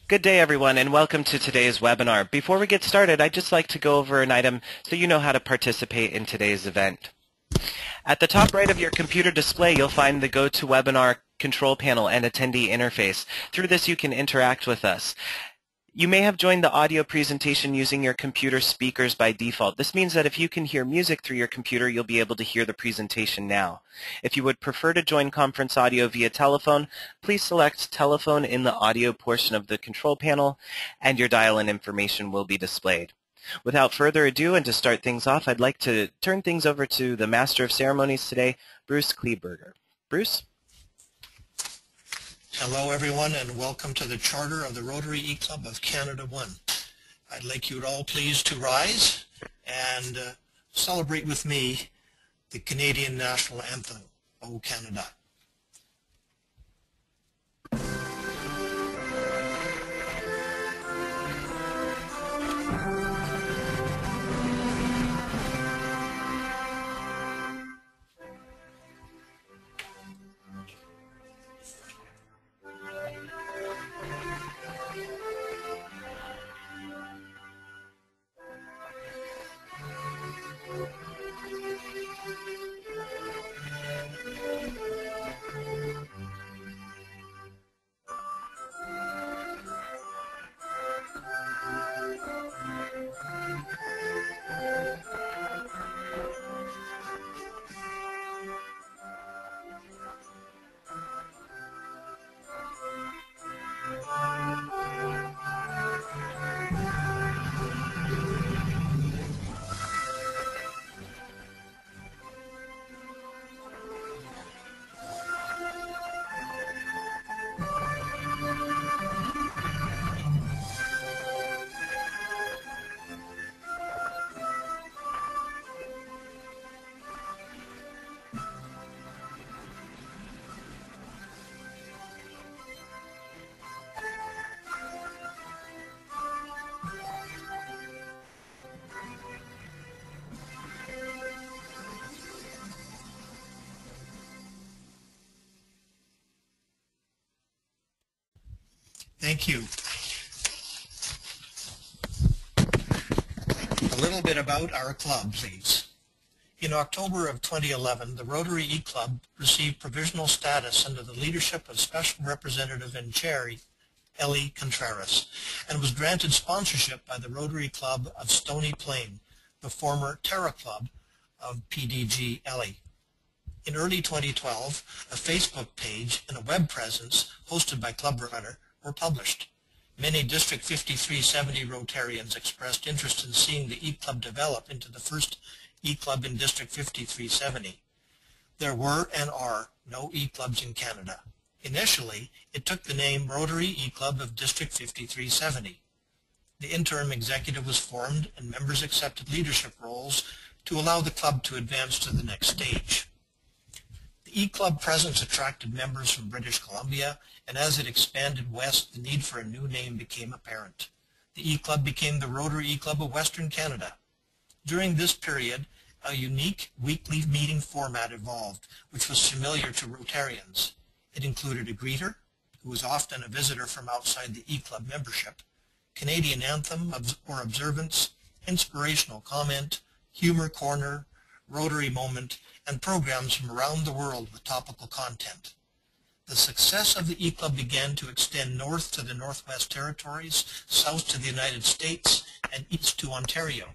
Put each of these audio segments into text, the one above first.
Good day, everyone, and welcome to today's webinar. Before we get started, I'd just like to go over an item so you know how to participate in today's event. At the top right of your computer display, you'll find the GoToWebinar control panel and attendee interface. Through this, you can interact with us. You may have joined the audio presentation using your computer speakers by default. This means that if you can hear music through your computer, you'll be able to hear the presentation now. If you would prefer to join conference audio via telephone, please select telephone in the audio portion of the control panel, and your dial-in information will be displayed. Without further ado, and to start things off, I'd like to turn things over to the Master of Ceremonies today, Bruce Kleberger. Bruce? Hello everyone, and welcome to the Charter of the Rotary E-Club of Canada 1. I'd like you all please to rise and celebrate with me the Canadian National Anthem, O Canada. Thank you. A little bit about our club, please. In October of 2011, the Rotary E-Club received provisional status under the leadership of Special Representative and Chair Ellie Contreras, and was granted sponsorship by the Rotary Club of Stony Plain, the former Terra Club of PDG Ellie. In early 2012, a Facebook page and a web presence hosted by Club Runner were published. Many District 5370 Rotarians expressed interest in seeing the E-Club develop into the first E-Club in District 5370. There were and are no E-Clubs in Canada. Initially, it took the name Rotary E-Club of District 5370. The interim executive was formed and members accepted leadership roles to allow the club to advance to the next stage. The E-Club presence attracted members from British Columbia, and as it expanded west, the need for a new name became apparent. The E-Club became the Rotary E-Club of Western Canada. During this period, a unique weekly meeting format evolved, which was familiar to Rotarians. It included a greeter, who was often a visitor from outside the E-Club membership, Canadian anthem or observance, inspirational comment, humor corner, Rotary moment, and programs from around the world with topical content. The success of the E-Club began to extend north to the Northwest Territories, south to the United States, and east to Ontario.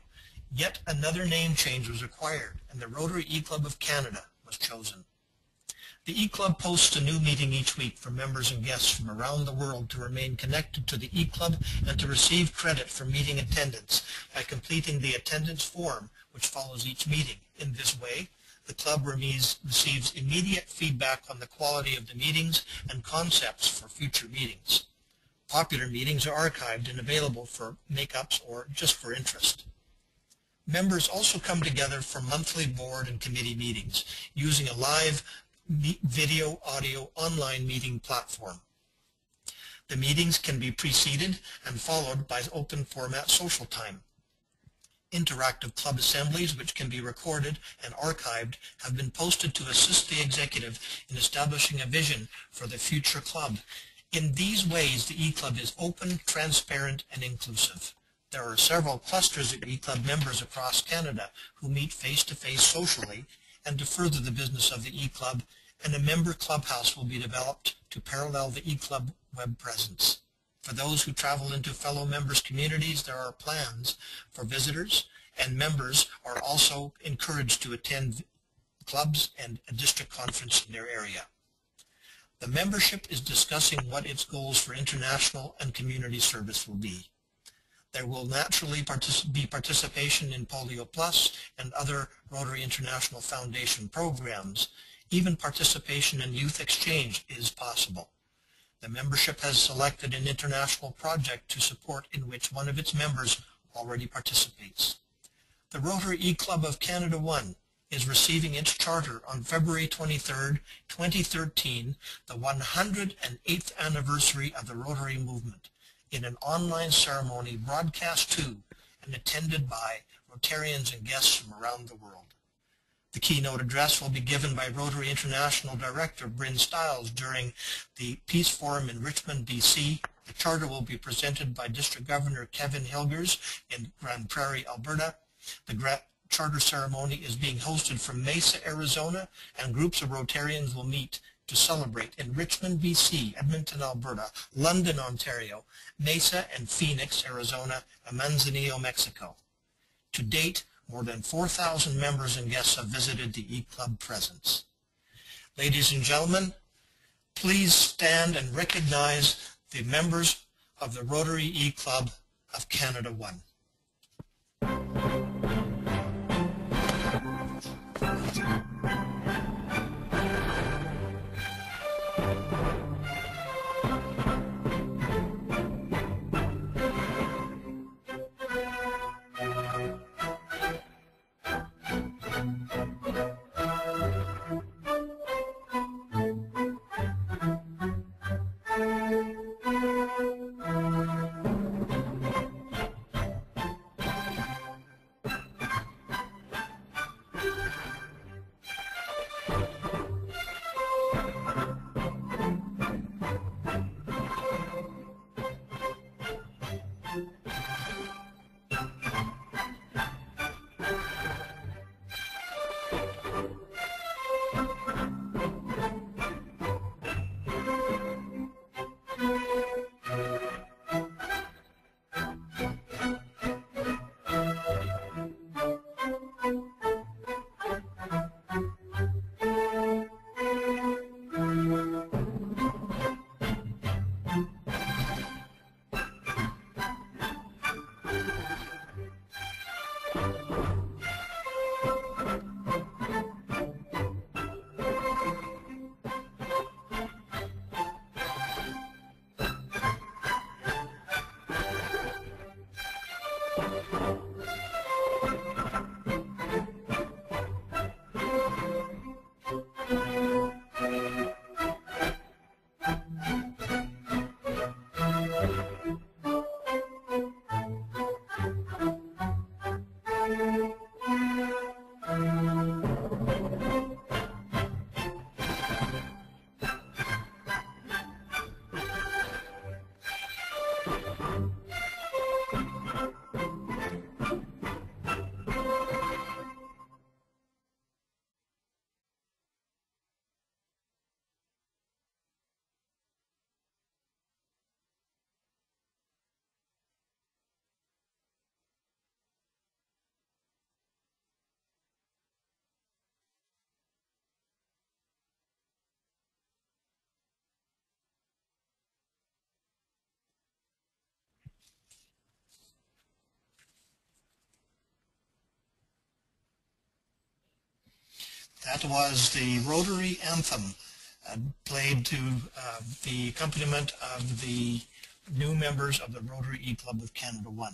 Yet another name change was required, and the Rotary E-Club of Canada was chosen. The E-Club posts a new meeting each week for members and guests from around the world to remain connected to the E-Club and to receive credit for meeting attendance by completing the attendance form which follows each meeting. In this way, the club receives immediate feedback on the quality of the meetings and concepts for future meetings. Popular meetings are archived and available for make-ups or just for interest. Members also come together for monthly board and committee meetings using a live video, audio, online meeting platform. The meetings can be preceded and followed by open format social time. Interactive club assemblies, which can be recorded and archived, have been posted to assist the executive in establishing a vision for the future club In these ways, the E-Club is open, transparent, and inclusive. There are several clusters of E-Club members across Canada who meet face-to-face socially, and to further the business of the E-Club, and a member clubhouse will be developed to parallel the E-Club web presence. For those who travel into fellow members' communities, there are plans for visitors, and members are also encouraged to attend clubs and a district conference in their area. The membership is discussing what its goals for international and community service will be. There will naturally be participation in Polio Plus and other Rotary International Foundation programs. Even participation in youth exchange is possible. The membership has selected an international project to support in which one of its members already participates. The Rotary E-Club of Canada 1 is receiving its charter on February 23, 2013, the 108th anniversary of the Rotary movement, in an online ceremony broadcast to and attended by Rotarians and guests from around the world. The keynote address will be given by Rotary International Director Bryn Stiles during the Peace Forum in Richmond, BC. The charter will be presented by District Governor Kevin Hilgers in Grand Prairie, Alberta. The charter ceremony is being hosted from Mesa, Arizona, and groups of Rotarians will meet to celebrate in Richmond, BC, Edmonton, Alberta, London, Ontario, Mesa and Phoenix, Arizona, and Manzanillo, Mexico. To date, more than 4,000 members and guests have visited the E-Club presence. Ladies and gentlemen, please stand and recognize the members of the Rotary E-Club of Canada 1. That was the Rotary Anthem played to the accompaniment of the new members of the Rotary E-Club of Canada 1.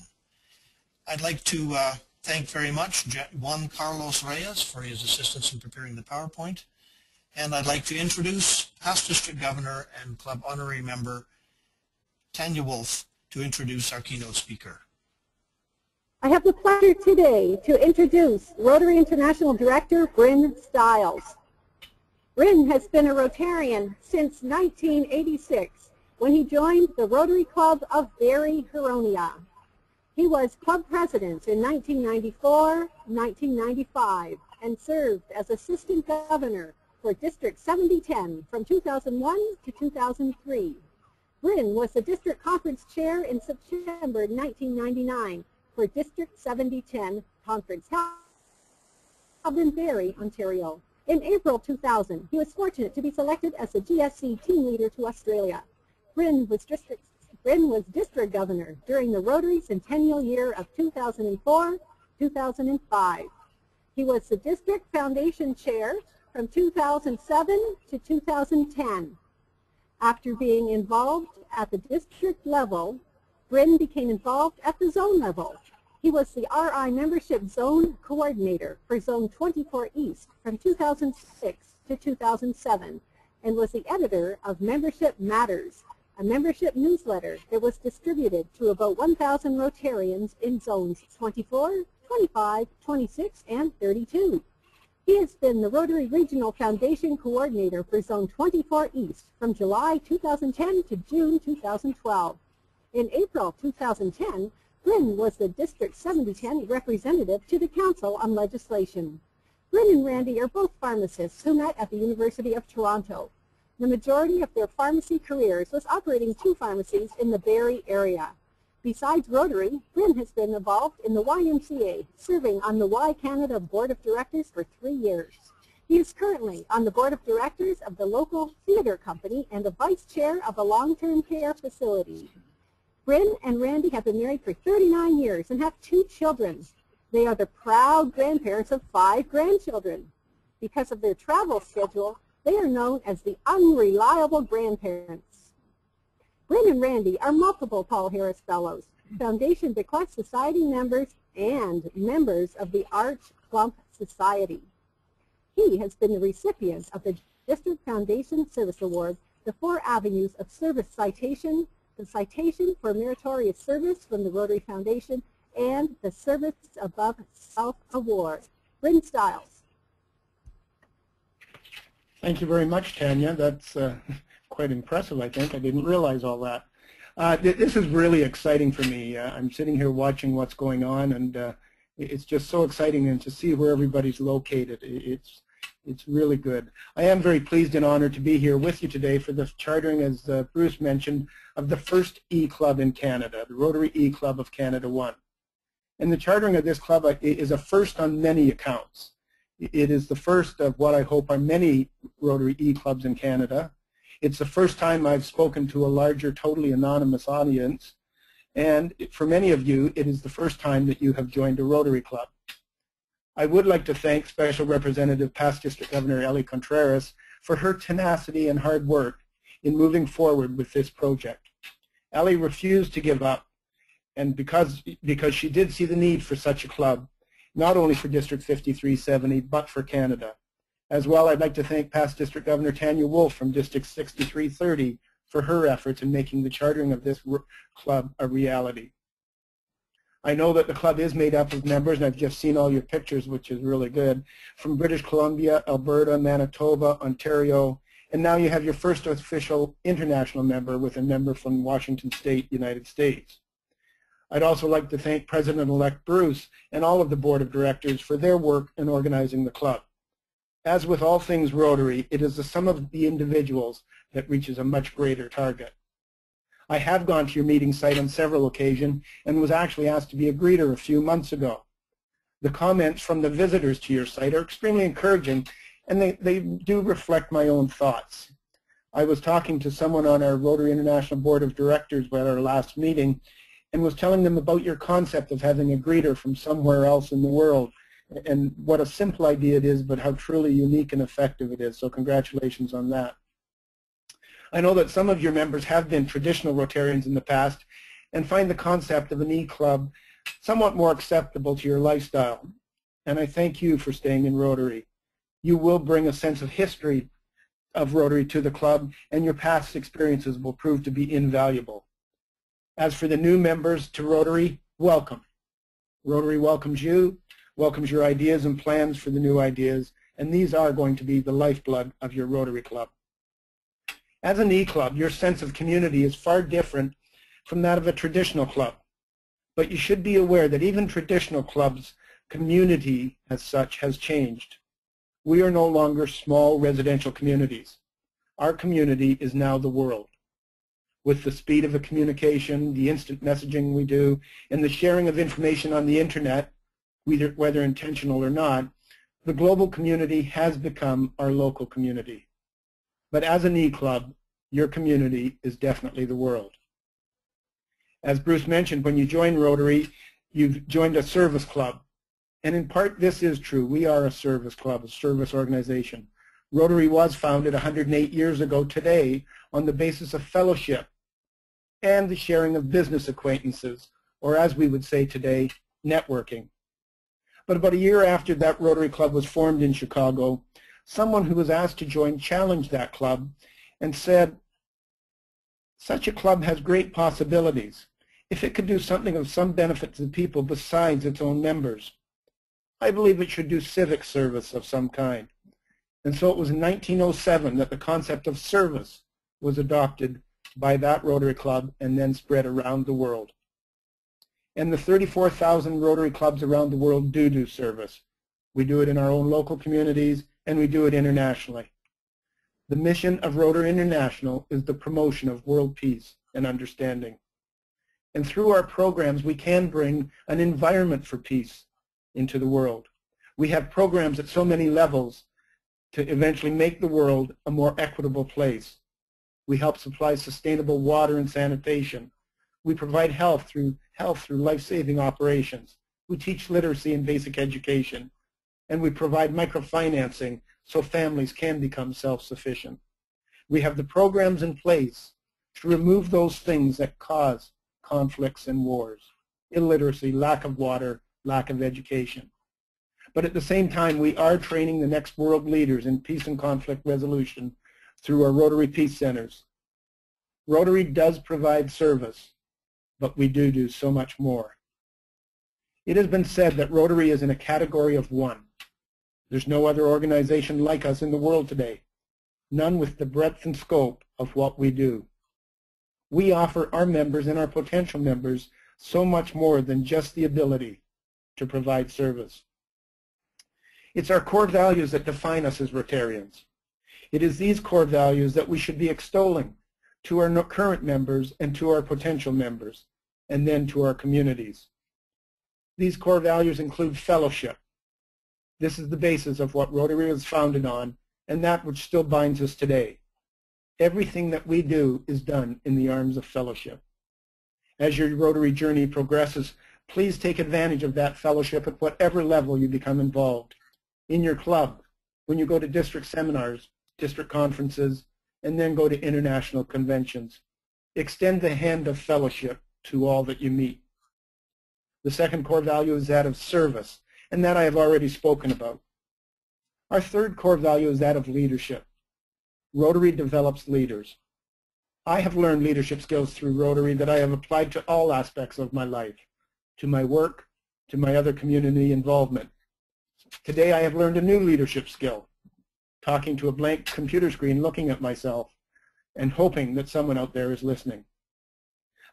I'd like to thank very much Juan Carlos Reyes for his assistance in preparing the PowerPoint, and I'd like to introduce past District Governor and Club Honorary Member Tanya Wolf to introduce our keynote speaker. I have the pleasure today to introduce Rotary International Director Bryn Stiles. Bryn has been a Rotarian since 1986 when he joined the Rotary Club of Barrie, Huronia. He was club president in 1994-1995 and served as assistant governor for District 7010 from 2001 to 2003. Bryn was the district conference chair in September 1999 for District 7010 conference held in Barrie, Ontario. In April 2000, he was fortunate to be selected as the GSC team leader to Australia. Bryn was district governor during the Rotary Centennial year of 2004-2005. He was the district foundation chair from 2007 to 2010. After being involved at the district level, Bryn became involved at the zone level. He was the RI membership zone coordinator for Zone 24 East from 2006 to 2007 and was the editor of Membership Matters, a membership newsletter that was distributed to about 1,000 Rotarians in Zones 24, 25, 26, and 32. He has been the Rotary Regional Foundation Coordinator for Zone 24 East from July 2010 to June 2012. In April 2010, Bryn was the District 7010 representative to the Council on Legislation. Bryn and Randy are both pharmacists who met at the University of Toronto. The majority of their pharmacy careers was operating 2 pharmacies in the Barrie area. Besides Rotary, Bryn has been involved in the YMCA, serving on the Y Canada Board of Directors for 3 years. He is currently on the Board of Directors of the local theatre company and the Vice Chair of a long-term care facility. Bryn and Randy have been married for 39 years and have 2 children. They are the proud grandparents of 5 grandchildren. Because of their travel schedule, they are known as the unreliable grandparents. Bryn and Randy are multiple Paul Harris Fellows, Foundation Bequest Society members, and members of the Arch Clump Society. He has been the recipient of the District Foundation Service Award, the 4 Avenues of Service Citation, the Citation for Meritorious Service from the Rotary Foundation, and the Service Above Self Award. Bryn Stiles. Thank you very much, Tanya. That's quite impressive, I think. I didn't realize all that. This is really exciting for me. I'm sitting here watching what's going on, and it's just so exciting and to see where everybody's located. It's really good. I am very pleased and honored to be here with you today for the chartering, as Bruce mentioned, of the first E-Club in Canada, the Rotary E-Club of Canada 1. And the chartering of this club is a first on many accounts. It is the first of what I hope are many Rotary E-Clubs in Canada. It's the first time I've spoken to a larger, totally anonymous audience. And for many of you, it is the first time that you have joined a Rotary Club. I would like to thank Special Representative past District Governor Ellie Contreras for her tenacity and hard work in moving forward with this project. Ellie refused to give up, and because she did see the need for such a club, not only for District 5370, but for Canada. As well, I'd like to thank past District Governor Tanya Wolf from District 6330 for her efforts in making the chartering of this club a reality. I know that the club is made up of members, and I've just seen all your pictures, which is really good, from British Columbia, Alberta, Manitoba, Ontario, and now you have your first official international member with a member from Washington State, United States. I'd also like to thank President-elect Bruce and all of the Board of Directors for their work in organizing the club. As with all things Rotary, it is the sum of the individuals that reaches a much greater target. I have gone to your meeting site on several occasions and was actually asked to be a greeter a few months ago. The comments from the visitors to your site are extremely encouraging, and they do reflect my own thoughts. I was talking to someone on our Rotary International Board of Directors at our last meeting and was telling them about your concept of having a greeter from somewhere else in the world, and what a simple idea it is, but how truly unique and effective it is. So congratulations on that. I know that some of your members have been traditional Rotarians in the past and find the concept of an E-Club somewhat more acceptable to your lifestyle. And I thank you for staying in Rotary. You will bring a sense of history of Rotary to the club, and your past experiences will prove to be invaluable. As for the new members to Rotary, welcome. Rotary welcomes you, welcomes your ideas and plans for the new ideas, and these are going to be the lifeblood of your Rotary Club. As an E-Club, your sense of community is far different from that of a traditional club. But you should be aware that even traditional clubs' community as such has changed. We are no longer small residential communities. Our community is now the world. With the speed of the communication, the instant messaging we do, and the sharing of information on the internet, whether intentional or not, the global community has become our local community. But as an E-Club, your community is definitely the world. As Bruce mentioned, when you join Rotary, you've joined a service club. And in part, this is true. We are a service club, a service organization. Rotary was founded 108 years ago today on the basis of fellowship and the sharing of business acquaintances, or as we would say today, networking. But about a year after that Rotary Club was formed in Chicago, someone who was asked to join challenged that club and said, such a club has great possibilities if it could do something of some benefit to the people besides its own members. I believe it should do civic service of some kind. And so it was in 1907 that the concept of service was adopted by that Rotary Club and then spread around the world. And the 34,000 Rotary clubs around the world do service. We do it in our own local communities, and we do it internationally. The mission of Rotary International is the promotion of world peace and understanding. And through our programs, we can bring an environment for peace into the world. We have programs at so many levels to eventually make the world a more equitable place. We help supply sustainable water and sanitation. We provide health through life-saving operations. We teach literacy and basic education. And we provide microfinancing so families can become self-sufficient. We have the programs in place to remove those things that cause conflicts and wars: illiteracy, lack of water, lack of education. But at the same time, we are training the next world leaders in peace and conflict resolution through our Rotary Peace Centers. Rotary does provide service, but we do so much more. It has been said that Rotary is in a category of one. There's no other organization like us in the world today, none with the breadth and scope of what we do. We offer our members and our potential members so much more than just the ability to provide service. It's our core values that define us as Rotarians. It is these core values that we should be extolling to our current members and to our potential members, and then to our communities. These core values include fellowship. This is the basis of what Rotary was founded on, and that which still binds us today. Everything that we do is done in the arms of fellowship. As your Rotary journey progresses, please take advantage of that fellowship at whatever level you become involved. In your club, when you go to district seminars, district conferences, and then go to international conventions. Extend the hand of fellowship to all that you meet. The second core value is that of service, and that I have already spoken about. Our third core value is that of leadership. Rotary develops leaders. I have learned leadership skills through Rotary that I have applied to all aspects of my life, to my work, to my other community involvement. Today I have learned a new leadership skill, talking to a blank computer screen, looking at myself, and hoping that someone out there is listening.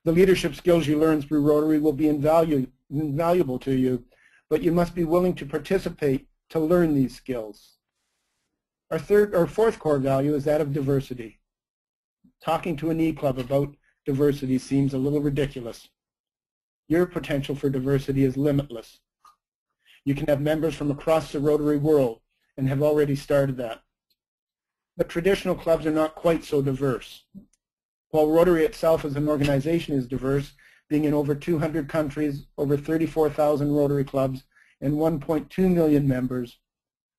The leadership skills you learn through Rotary will be invaluable to you, but you must be willing to participate to learn these skills. Our fourth core value is that of diversity. Talking to an E-Club about diversity seems a little ridiculous. Your potential for diversity is limitless. You can have members from across the Rotary world, and have already started that. But traditional clubs are not quite so diverse. While Rotary itself as an organization is diverse, being in over 200 countries, over 34,000 Rotary clubs, and 1.2 million members,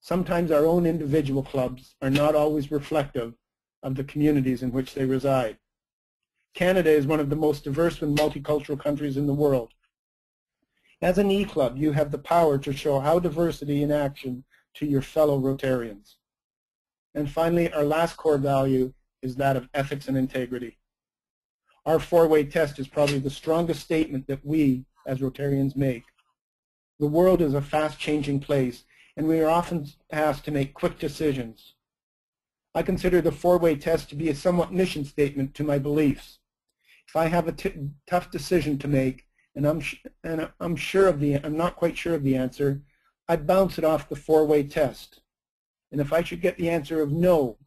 sometimes our own individual clubs are not always reflective of the communities in which they reside. Canada is one of the most diverse and multicultural countries in the world. As an E-Club, you have the power to show how diversity in action to your fellow Rotarians. And finally, our last core value is that of ethics and integrity. Our four-way test is probably the strongest statement that we, as Rotarians, make. The world is a fast-changing place, and we are often asked to make quick decisions. I consider the four-way test to be a somewhat mission statement to my beliefs. If I have a tough decision to make and I'm not quite sure of the answer, I bounce it off the four-way test. And if I should get the answer of no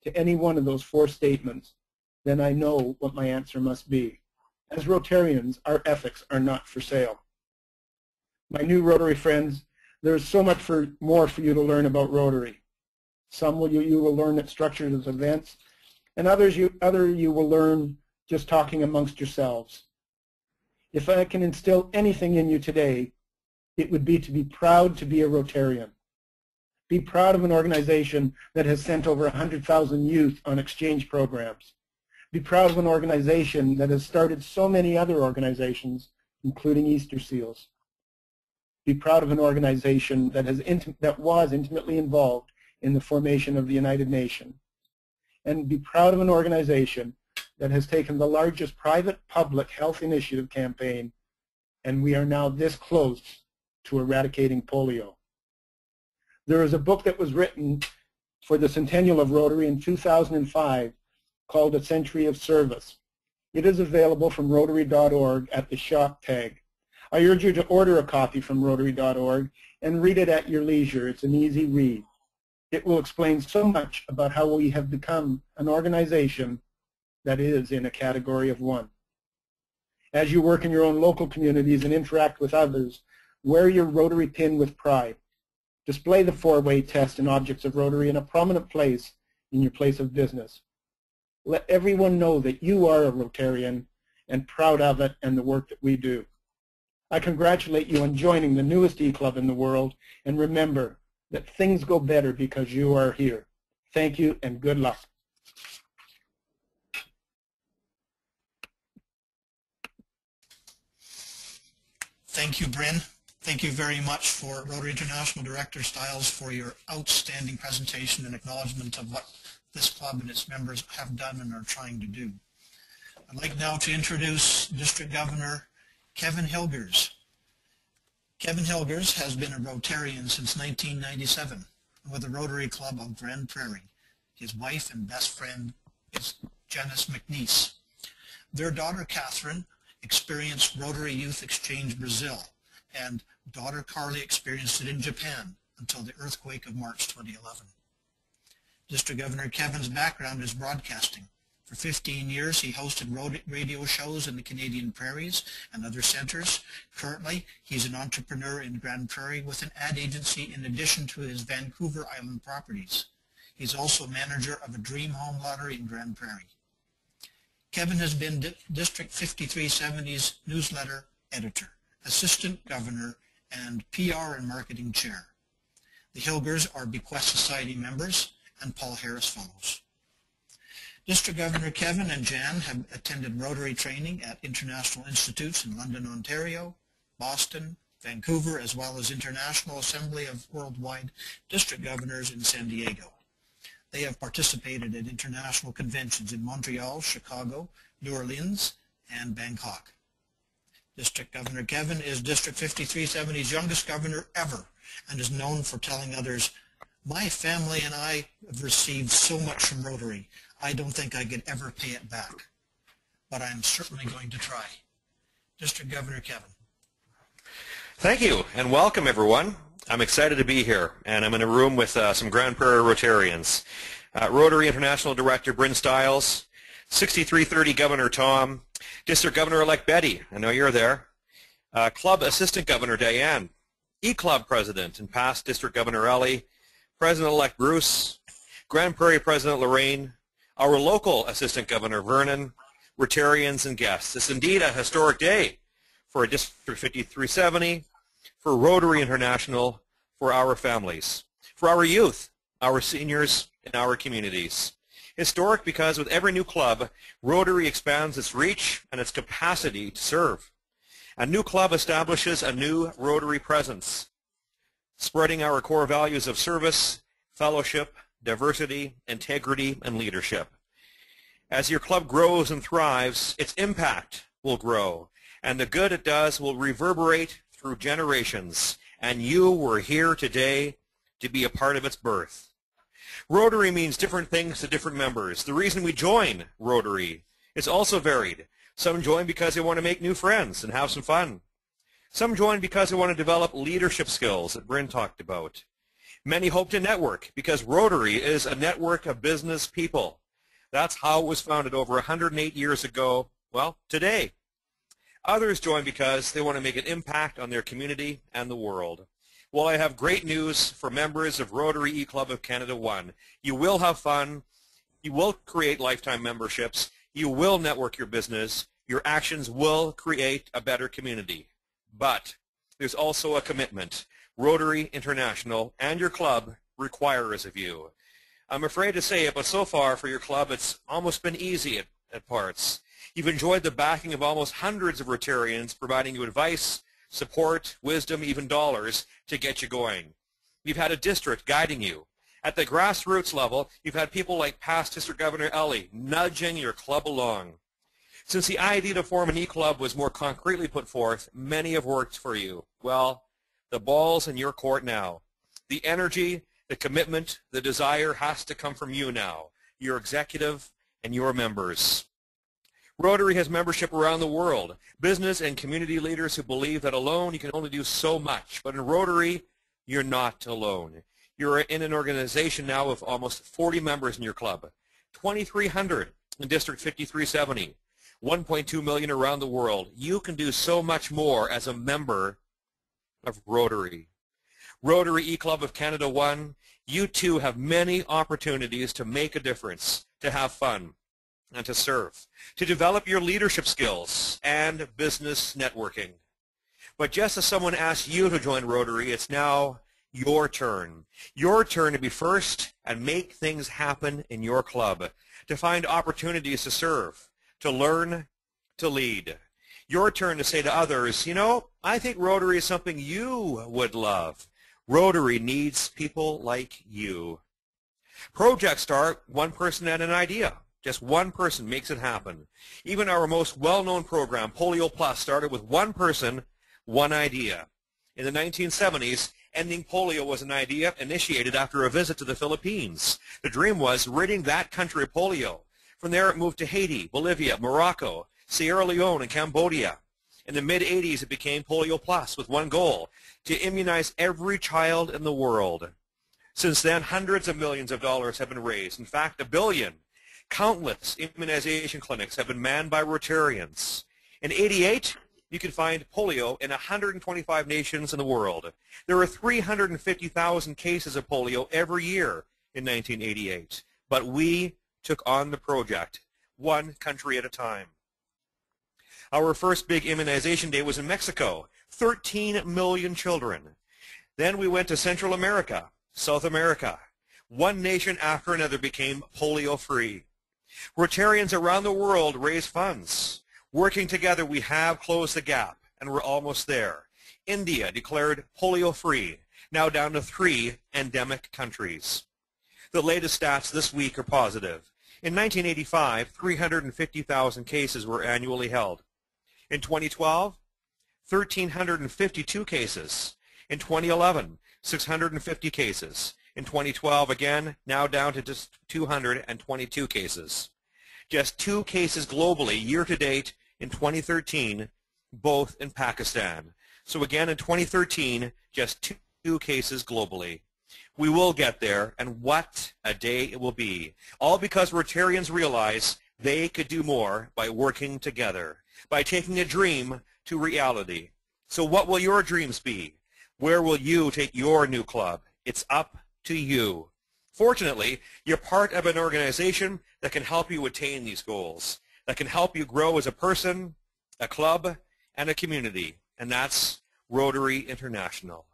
to any one of those four statements, then I know what my answer must be. As Rotarians, our ethics are not for sale. My new Rotary friends, there is so much more for you to learn about Rotary. Some you will learn at structured as events, and other you will learn just talking amongst yourselves. If I can instill anything in you today, it would be to be proud to be a Rotarian. Be proud of an organization that has sent over 100,000 youth on exchange programs. Be proud of an organization that has started so many other organizations, including Easter Seals. Be proud of an organization that was intimately involved in the formation of the United Nations. And be proud of an organization that has taken the largest private public health initiative campaign, and we are now this close to eradicating polio. There is a book that was written for the centennial of Rotary in 2005 called A Century of Service. It is available from Rotary.org at the shop tag. I urge you to order a copy from Rotary.org and read it at your leisure. It's an easy read. It will explain so much about how we have become an organization that is in a category of one. As you work in your own local communities and interact with others, wear your Rotary pin with pride. Display the four-way test and objects of Rotary in a prominent place in your place of business. Let everyone know that you are a Rotarian and proud of it and the work that we do. I congratulate you on joining the newest E-Club in the world, and remember that things go better because you are here. Thank you and good luck. Thank you, Bryn. Thank you very much for Rotary International Director Stiles for your outstanding presentation and acknowledgement of what this club and its members have done and are trying to do. I'd like now to introduce District Governor Kevin Hilgers. Kevin Hilgers has been a Rotarian since 1997 with the Rotary Club of Grand Prairie. His wife and best friend is Janice McNeese. Their daughter Catherine experienced Rotary Youth Exchange Brazil, and daughter Carly experienced it in Japan until the earthquake of March 2011. District Governor Kevin's background is broadcasting. For 15 years, he hosted radio shows in the Canadian Prairies and other centers. Currently, he's an entrepreneur in Grand Prairie with an ad agency in addition to his Vancouver Island properties. He's also manager of a Dream Home Lottery in Grand Prairie. Kevin has been District 5370's newsletter editor, assistant governor, and PR and marketing chair. The Hilgers are Bequest Society members and Paul Harris Fellows. District Governor Kevin and Jan have attended Rotary training at international institutes in London, Ontario, Boston, Vancouver, as well as International Assembly of Worldwide District Governors in San Diego. They have participated in international conventions in Montreal, Chicago, New Orleans, and Bangkok. District Governor Kevin is District 5370's youngest governor ever and is known for telling others, "My family and I have received so much from Rotary, I don't think I could ever pay it back, but I'm certainly going to try." District Governor Kevin. Thank you, and welcome everyone. I'm excited to be here, and I'm in a room with some Grand Prairie Rotarians. Rotary International Director Bryn Stiles, 6330 Governor Tom, District Governor-elect Betty, I know you're there, Club Assistant Governor Diane, E-Club President and past District Governor Ellie, President-elect Bruce, Grand Prairie President Lorraine, our local Assistant Governor Vernon, Rotarians and guests. It's indeed a historic day for District 5370, for Rotary International, for our families, for our youth, our seniors, and our communities. Historic because with every new club, Rotary expands its reach and its capacity to serve. A new club establishes a new Rotary presence, spreading our core values of service, fellowship, diversity, integrity, and leadership. As your club grows and thrives, its impact will grow, and the good it does will reverberate through generations, and you were here today to be a part of its birth. Rotary means different things to different members. The reason we join Rotary is also varied. Some join because they want to make new friends and have some fun. Some join because they want to develop leadership skills that Bryn talked about. Many hope to network because Rotary is a network of business people. That's how it was founded over 108 years ago, well, today. Others join because they want to make an impact on their community and the world. Well, I have great news for members of Rotary E-Club of Canada 1. You will have fun. You will create lifetime memberships. You will network your business. Your actions will create a better community. But there's also a commitment. Rotary International and your club requires of you. I'm afraid to say it, but so far for your club, it's almost been easy at parts. You've enjoyed the backing of almost hundreds of Rotarians providing you advice, support, wisdom, even dollars to get you going. You've had a district guiding you. At the grassroots level, you've had people like past District Governor Ellie nudging your club along. Since the idea to form an E-Club was more concretely put forth, many have worked for you. Well, the ball's in your court now. The energy, the commitment, the desire has to come from you now, your executive and your members. Rotary has membership around the world, business and community leaders who believe that alone you can only do so much. But in Rotary, you're not alone. You're in an organization now of almost 40 members in your club, 2,300 in District 5370, 1.2 million around the world. You can do so much more as a member of Rotary. Rotary E-Club of Canada 1, you too have many opportunities to make a difference, to have fun, and to serve, to develop your leadership skills and business networking. But just as someone asked you to join Rotary, it's now your turn. Your turn to be first and make things happen in your club, to find opportunities to serve, to learn, to lead. Your turn to say to others, you know, I think Rotary is something you would love. Rotary needs people like you. Projects start one person and an idea. Just one person makes it happen. Even our most well-known program, Polio Plus, started with one person, one idea. In the 1970s, ending polio was an idea initiated after a visit to the Philippines. The dream was ridding that country of polio. From there it moved to Haiti, Bolivia, Morocco, Sierra Leone, and Cambodia. In the mid-'80s it became Polio Plus with one goal, to immunize every child in the world. Since then, hundreds of millions of dollars have been raised. In fact, $1 billion. Countless immunization clinics have been manned by Rotarians. In '88, you can find polio in 125 nations in the world. There were 350,000 cases of polio every year in 1988. But we took on the project, one country at a time. Our first big immunization day was in Mexico, 13 million children. Then we went to Central America, South America. One nation after another became polio-free. Rotarians around the world raise funds. Working together, we have closed the gap, and we're almost there. India declared polio-free, now down to 3 endemic countries. The latest stats this week are positive. In 1985, 350,000 cases were annually held. In 2012, 1,352 cases. In 2011, 650 cases. In 2012, again, now down to just 222 cases. Just 2 cases globally year-to-date in 2013, both in Pakistan. So again, in 2013, just 2 cases globally. We will get there, and what a day it will be. All because Rotarians realize they could do more by working together, by taking a dream to reality. So what will your dreams be? Where will you take your new club? It's up to you. Fortunately, you're part of an organization that can help you attain these goals, that can help you grow as a person, a club, and a community, and that's Rotary International.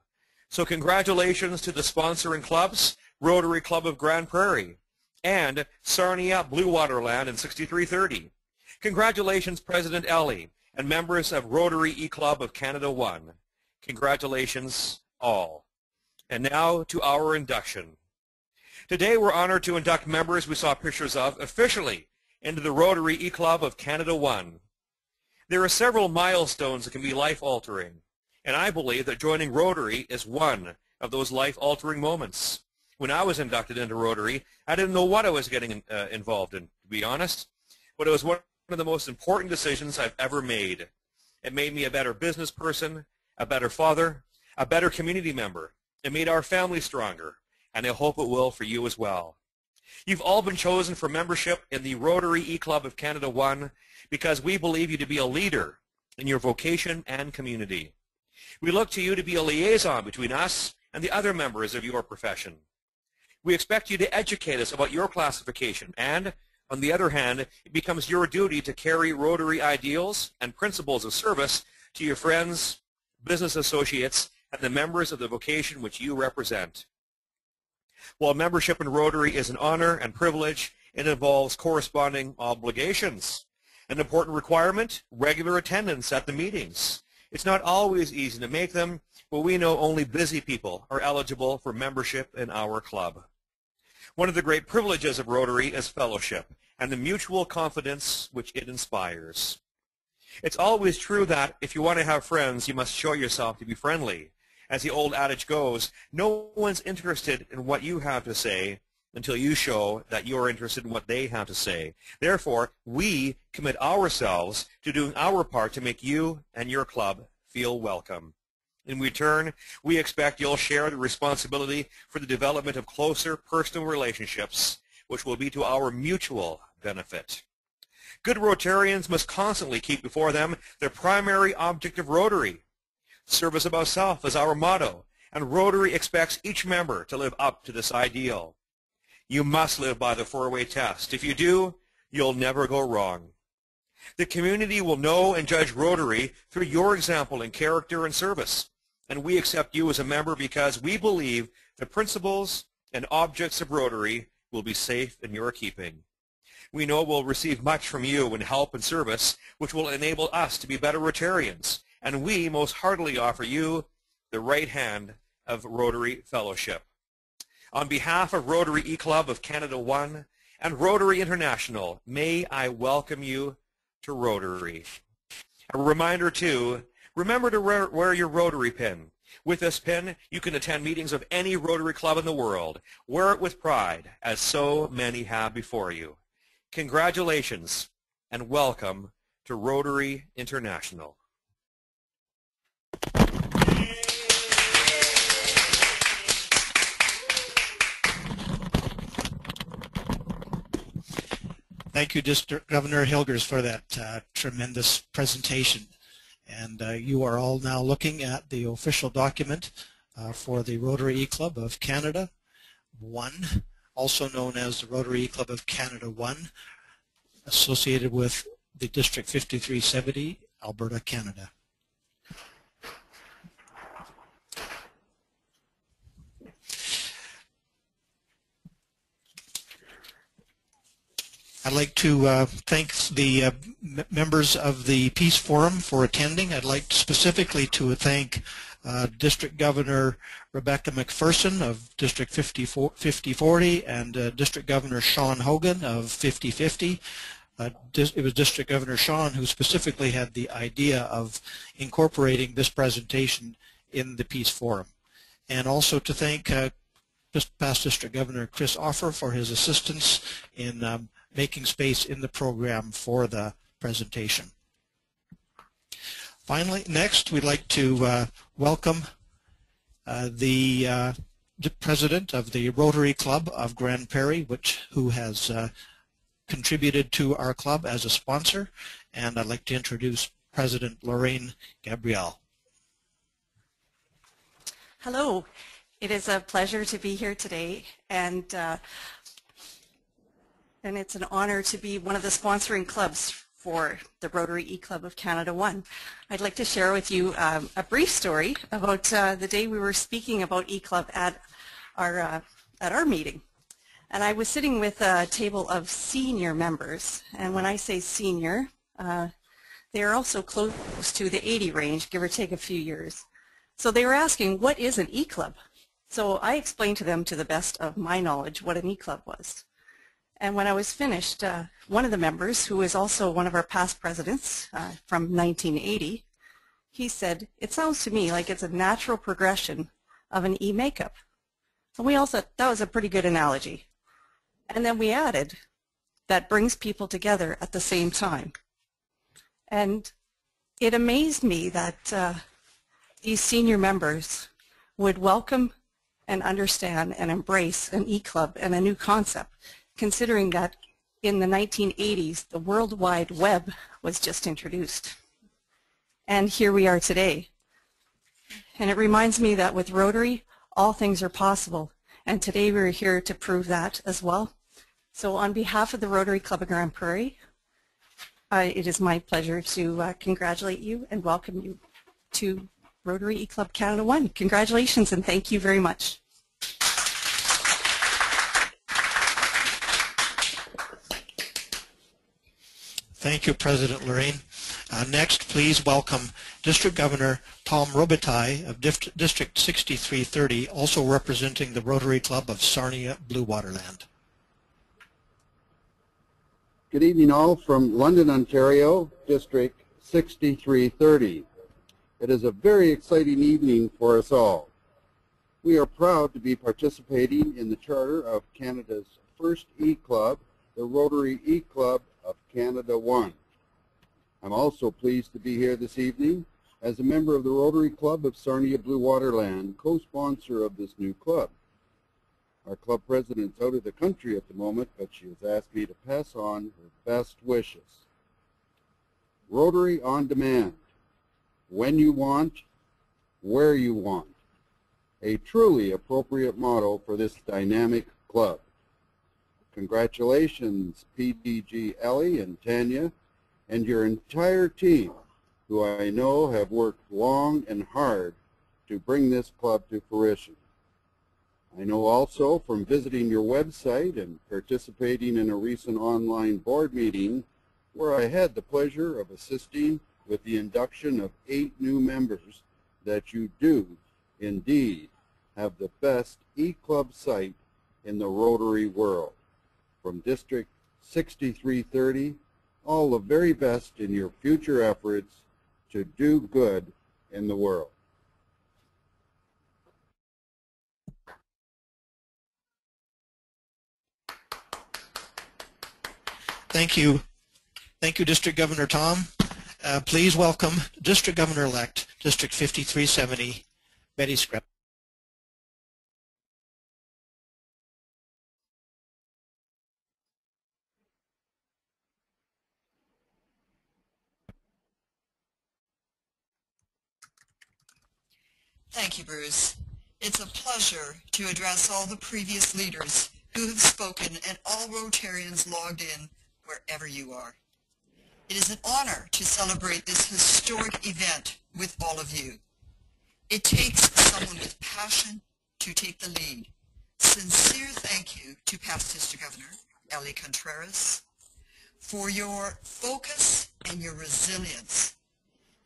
So congratulations to the sponsoring clubs, Rotary Club of Grand Prairie and Sarnia Blue Water Land in 6330. Congratulations, President Ellie, and members of Rotary E-Club of Canada 1. Congratulations all. And now to our induction. Today we're honored to induct members we saw pictures of officially into the Rotary E-Club of Canada 1. There are several milestones that can be life-altering, and I believe that joining Rotary is one of those life-altering moments. When I was inducted into Rotary, I didn't know what I was getting involved in, to be honest, but it was one of the most important decisions I've ever made. It made me a better business person, a better father, a better community member. It made our family stronger, and I hope it will for you as well. You've all been chosen for membership in the Rotary E-Club of Canada 1 because we believe you to be a leader in your vocation and community. We look to you to be a liaison between us and the other members of your profession. We expect you to educate us about your classification, and on the other hand, it becomes your duty to carry Rotary ideals and principles of service to your friends, business associates, and the members of the vocation which you represent. While membership in Rotary is an honor and privilege, it involves corresponding obligations. An important requirement, regular attendance at the meetings. It's not always easy to make them, but we know only busy people are eligible for membership in our club. One of the great privileges of Rotary is fellowship and the mutual confidence which it inspires. It's always true that if you want to have friends, you must show yourself to be friendly. As the old adage goes, no one's interested in what you have to say until you show that you're interested in what they have to say. Therefore, we commit ourselves to doing our part to make you and your club feel welcome. In return, we expect you'll share the responsibility for the development of closer personal relationships, which will be to our mutual benefit. Good Rotarians must constantly keep before them their primary object of Rotary. Service above self is our motto, and Rotary expects each member to live up to this ideal. You must live by the four-way test. If you do, you'll never go wrong. The community will know and judge Rotary through your example in character and service, and we accept you as a member because we believe the principles and objects of Rotary will be safe in your keeping. We know we'll receive much from you in help and service, which will enable us to be better Rotarians, and we most heartily offer you the right hand of Rotary Fellowship. On behalf of Rotary E-Club of Canada 1 and Rotary International, may I welcome you to Rotary. A reminder too, remember to wear your Rotary pin. With this pin, you can attend meetings of any Rotary club in the world. Wear it with pride, as so many have before you. Congratulations and welcome to Rotary International. Thank you, District Governor Hilgers, for that tremendous presentation. And you are all now looking at the official document for the Rotary E-Club of Canada 1, also known as the Rotary E-Club of Canada 1, associated with the District 5370, Alberta, Canada. I'd like to thank the members of the Peace Forum for attending. I'd like specifically to thank District Governor Rebecca McPherson of District 5040 and District Governor Sean Hogan of 5050. It was District Governor Sean who specifically had the idea of incorporating this presentation in the Peace Forum. And also to thank past District Governor Chris Offer for his assistance in making space in the program for the presentation. Finally, next we'd like to welcome the president of the Rotary Club of Grand Prairie, who has contributed to our club as a sponsor, and I'd like to introduce President Lorraine Gabrielle. Hello, it is a pleasure to be here today, and it's an honor to be one of the sponsoring clubs for the Rotary E-Club of Canada 1. I'd like to share with you a brief story about the day we were speaking about E-Club at our meeting. And I was sitting with a table of senior members, and when I say senior, they are also close to the 80 range, give or take a few years. So they were asking, what is an E-Club? So I explained to them, to the best of my knowledge, what an E-Club was. And when I was finished, one of the members, who is also one of our past presidents from 1980, he said, it sounds to me like it's a natural progression of an E-makeup. And we all thought that was a pretty good analogy. And then we added, that brings people together at the same time. And it amazed me that these senior members would welcome and understand and embrace an e-club and a new concept, considering that in the 1980s, the World Wide Web was just introduced. And here we are today. And it reminds me that with Rotary, all things are possible. And today we're here to prove that as well. So on behalf of the Rotary Club of Grand Prairie, it is my pleasure to congratulate you and welcome you to Rotary E-Club Canada 1. Congratulations and thank you very much. Thank you, President Lorraine. Next, please welcome District Governor Tom Robitaille of District 6330, also representing the Rotary Club of Sarnia-Blue-Waterland. Good evening all from London, Ontario, District 6330. It is a very exciting evening for us all. We are proud to be participating in the charter of Canada's first E-Club, the Rotary E-Club of Canada 1. I'm also pleased to be here this evening as a member of the Rotary Club of Sarnia-Blue-Waterland, co-sponsor of this new club. Our club president's out of the country at the moment, but she has asked me to pass on her best wishes. Rotary on demand. When you want, where you want. A truly appropriate motto for this dynamic club. Congratulations, PDG Ellie and Tanya, and your entire team, who I know have worked long and hard to bring this club to fruition. I know also from visiting your website and participating in a recent online board meeting where I had the pleasure of assisting with the induction of 8 new members that you do indeed have the best E-Club site in the Rotary world. From District 6330, all the very best in your future efforts to do good in the world. Thank you. Thank you, District Governor Tom. Please welcome District Governor-elect, District 5370, Betty Screp. Thank you, Bruce. It's a pleasure to address all the previous leaders who have spoken and all Rotarians logged in wherever you are. It is an honor to celebrate this historic event with all of you. It takes someone with passion to take the lead. Sincere thank you to past District Governor Ellie Contreras for your focus and your resilience,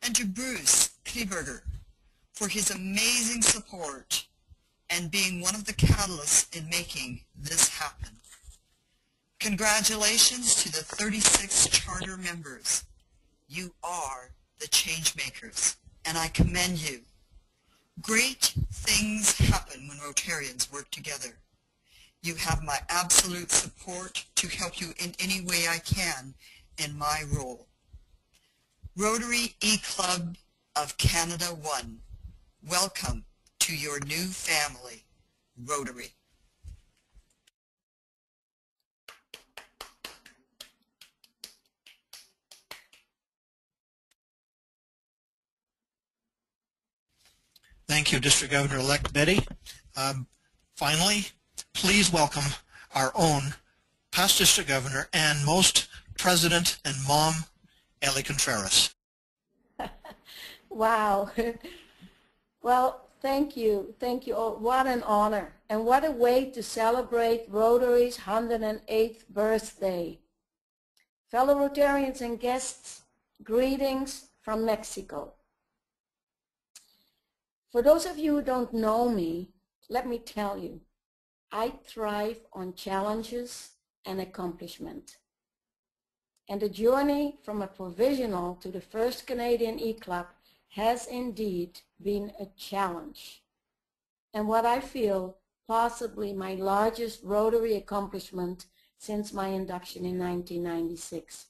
and to Bruce Kleberger for his amazing support and being one of the catalysts in making this happen. Congratulations to the 36 charter members. You are the change makers, and I commend you. Great things happen when Rotarians work together. You have my absolute support to help you in any way I can in my role. Rotary E-Club of Canada 1, welcome to your new family, Rotary. Thank you, District Governor-elect Betty. Finally, please welcome our own past District Governor and most President and Mom, Ellie Contreras. Wow. Well, thank you. Thank you all. What an honor. And what a way to celebrate Rotary's 108th birthday. Fellow Rotarians and guests, greetings from Mexico. For those of you who don't know me, let me tell you, I thrive on challenges and accomplishment. And the journey from a provisional to the first Canadian E-Club has indeed been a challenge. And what I feel possibly my largest Rotary accomplishment since my induction in 1996.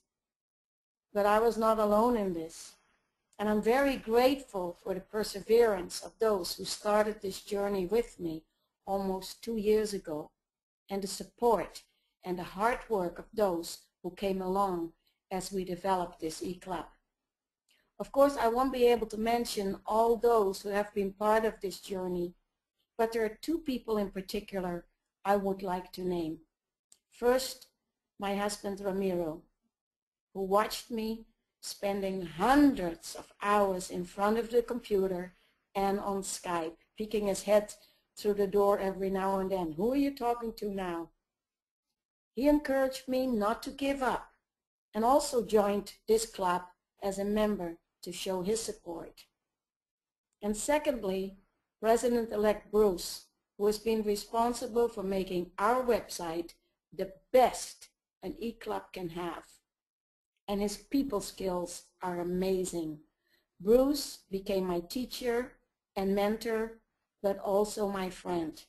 But I was not alone in this, and I'm very grateful for the perseverance of those who started this journey with me almost 2 years ago, and the support and the hard work of those who came along as we developed this e-club. Of course, I won't be able to mention all those who have been part of this journey, but there are two people in particular I would like to name. First, my husband Ramiro, who watched me spending hundreds of hours in front of the computer and on Skype, peeking his head through the door every now and then. Who are you talking to now? He encouraged me not to give up and also joined this club as a member to show his support. And secondly, President-elect Bruce, who has been responsible for making our website the best an e-club can have. And his people skills are amazing. Bruce became my teacher and mentor, but also my friend.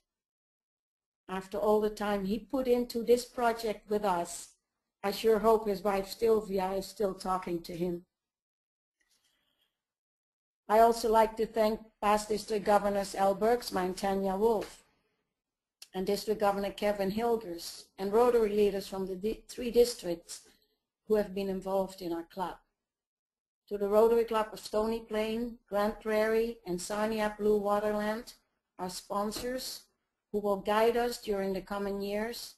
After all the time he put into this project with us, I sure hope his wife Sylvia is still talking to him. I also like to thank past District Governors Al Bergsma and Tanya Wolf, and District Governor Kevin Hilders, and Rotary leaders from the 3 districts who have been involved in our club. To the Rotary Club of Stony Plain, Grand Prairie, and Sarnia Blue Waterland, our sponsors, who will guide us during the coming years.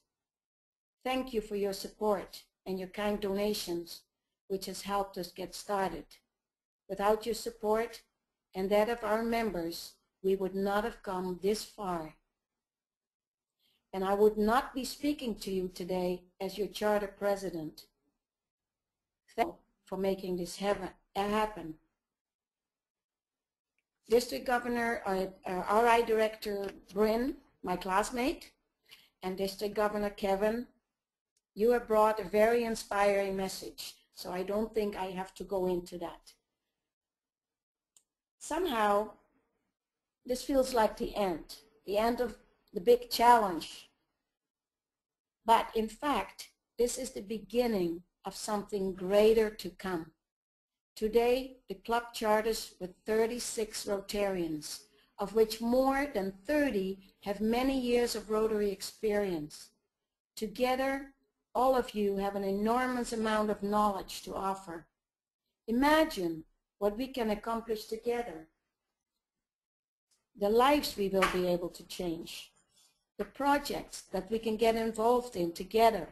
Thank you for your support and your kind donations, which has helped us get started. Without your support and that of our members, we would not have come this far. And I would not be speaking to you today as your charter president. Thank you for making this happen. District Governor, RI Director Bryn, my classmate, and District Governor Kevin, you have brought a very inspiring message, so I don't think I have to go into that. Somehow, this feels like the end of the big challenge. But in fact, this is the beginning of something greater to come. Today, the club charters with 36 Rotarians, of which more than 30 have many years of Rotary experience. Together, all of you have an enormous amount of knowledge to offer. Imagine what we can accomplish together, the lives we will be able to change, the projects that we can get involved in together,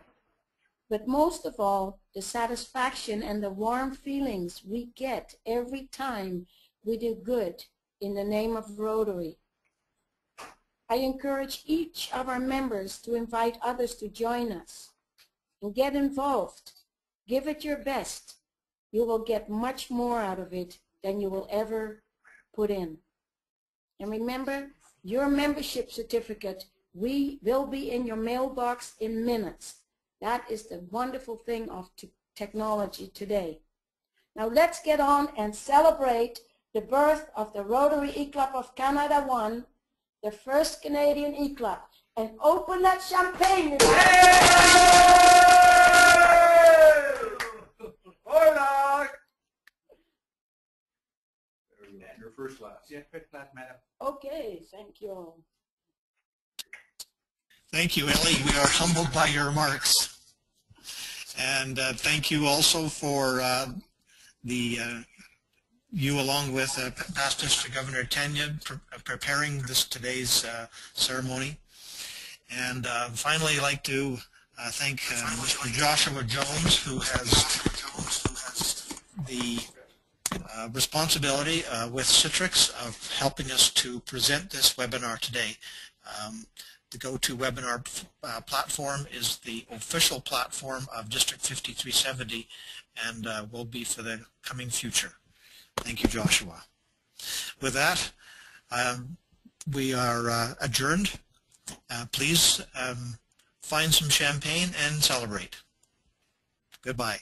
but most of all, the satisfaction and the warm feelings we get every time we do good in the name of Rotary. I encourage each of our members to invite others to join us and get involved. Give it your best. You will get much more out of it than you will ever put in. And remember, your membership certificate will be in your mailbox in minutes. That is the wonderful thing of technology today. Now let's get on and celebrate the birth of the Rotary E-Club of Canada 1, the first Canadian E-Club, and open that champagne. Your first class. Yeah, first class, madam. Okay, thank you. Thank you, Ellie. We are humbled by your remarks. And thank you also for you along with past District Governor Tanya preparing today's ceremony. And finally, I'd like to thank Mr. Joshua Jones, who has the responsibility with Citrix of helping us to present this webinar today. The GoToWebinar platform is the official platform of District 5370 and will be for the coming future. Thank you, Joshua. With that, we are adjourned. Please find some champagne and celebrate. Goodbye.